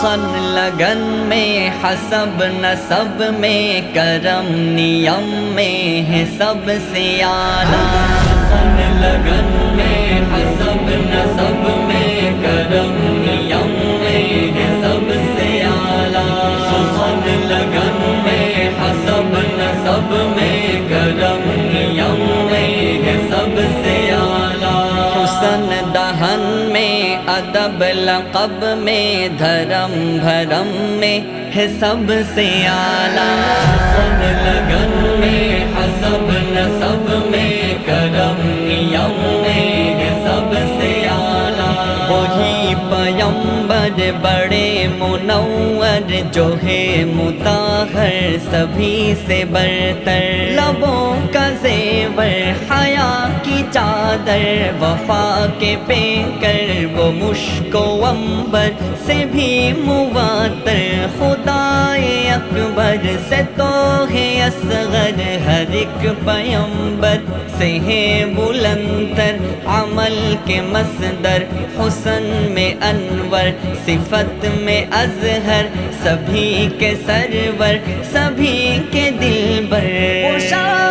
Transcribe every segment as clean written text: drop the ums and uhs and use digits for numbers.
سخن لگن میں حسب نسب میں کرم نیم میں ہے سب سے اعلیٰ سخن لگن میں حسب نسب میں کرم نیم میں ہے سب سے اعلیٰ سخن لگن میں حسب نسب میں کرم نیم میں ہے سب سے اعلیٰ حسن دہن میں ادب لقب میں دھرم بھرم میں ہے سب سے اعلیٰ سخن لگن میں حسب نسب میں کرم نیم میں ہے سب سے اعلیٰ وہی پیمبر بڑے منور جو ہے مطہر سبھی سے برتر لبوں کا زیور حیا کی چادر وفا کے پیکر وہ مشک و عنبر سے بھی مواتر خدائے اکبر سے تو ہے اصغر ہر ایک پیمبر سے ہے بلندر عمل کے مصدر حسن میں انور صفت میں اظہر سبھی کے سرور سبھی کے دلبر وہ شاہ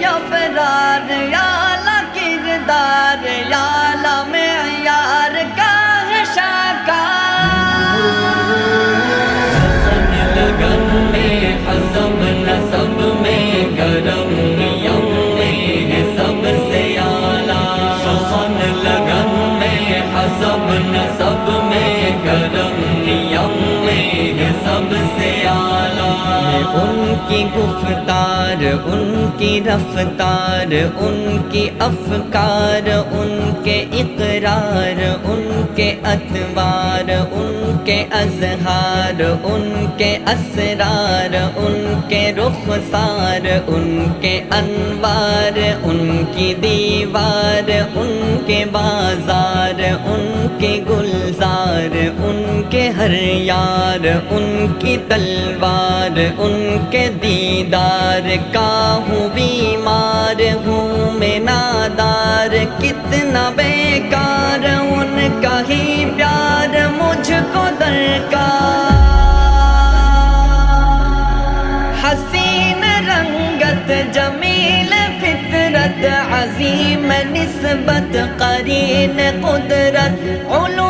ابرار یا اعلیٰ کردار یا اعلیٰ معیار کا ہے شاہکار سخن لگن میں حسب نسب میں کرم نیم میں ہے سب سے اعلیٰ سخن لگن میں حسب نسب میں کرم نیم میں ہے سب سے اعلیٰ ان کی گفتار ان کی رفتار ان کی افکار ان کے اقرار ان کے اتوار ان کے اظہار ان کے اسرار ان کے رخسار ان کے انوار ان کی دیوار ان کے بازار ان کے گلزار ان کے ہر یار ان کی تلوار ان کے دیدار کا ہوں بیمار ہوں میں نادار کتنا بیکار ان کا ہی پیار مجھ کو درکار حسین رنگت جمیل فطرت عظیم نسبت قرین قدرت علو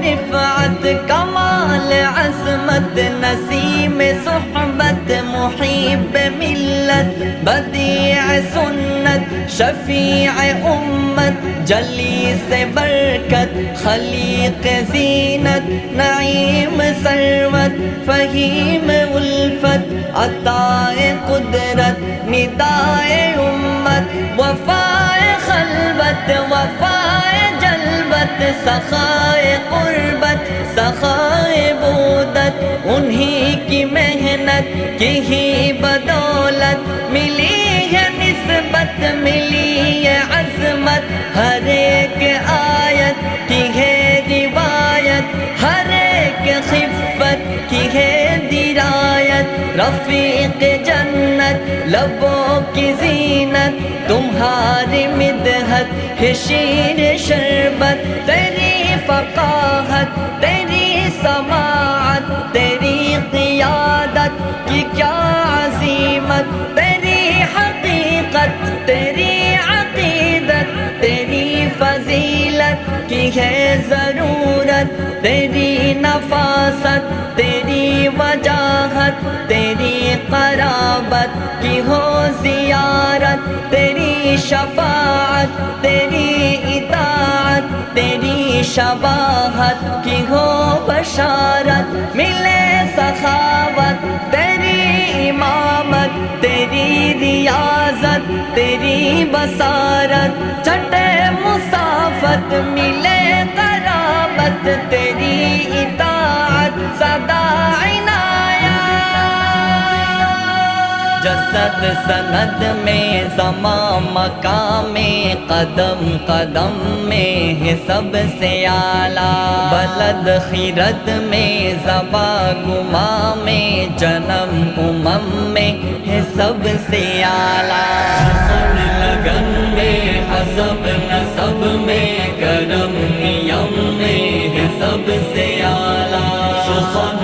رفعت کمال عظمت نسیم صحبت محب ملت بدیع سنت شفیع امت جلیس برکت خلیق زینت نعیم ثروت فہیم الفت عطائے قدرت ندائے امت وفائے خلوت وفائے جلوت سخائے قربت سخائے بودت انہی کی محنت کی ہی بدولت ملی ہے نسبت ملی ہے عظمت ہر ایک آیت کی ہے روایت ہر ایک خفت کی ہے درایت رفیق جنت لبوں کی زینت تمہاری مدحت ہے شیر شربت تیری فقاہت تیری سماعت تیری قیادت کی کیا عظیمت تیری حقیقت تیری عقیدت تیری فضیلت کی ہے ضرورت تیری نفاست تیری وجاہت تیری قرابت کی ہو زیارت تیری شفاعت تیری اطاعت تیری شباہت کی ہو بشارت ملے سخاوت تیری امامت تیری ریاضت تیری بصارت چٹے مسافت ملے قرابت تیری اطاعت صدا جسد سند میں زمان مقام میں قدم قدم میں ہے سب سے اعلیٰ بلد خیرت میں زبا گما میں جنم امم میں ہے سب سے اعلیٰ سخن لگن میں حسب نسب میں کرم نیم میں ہے سب سے اعلیٰ سخن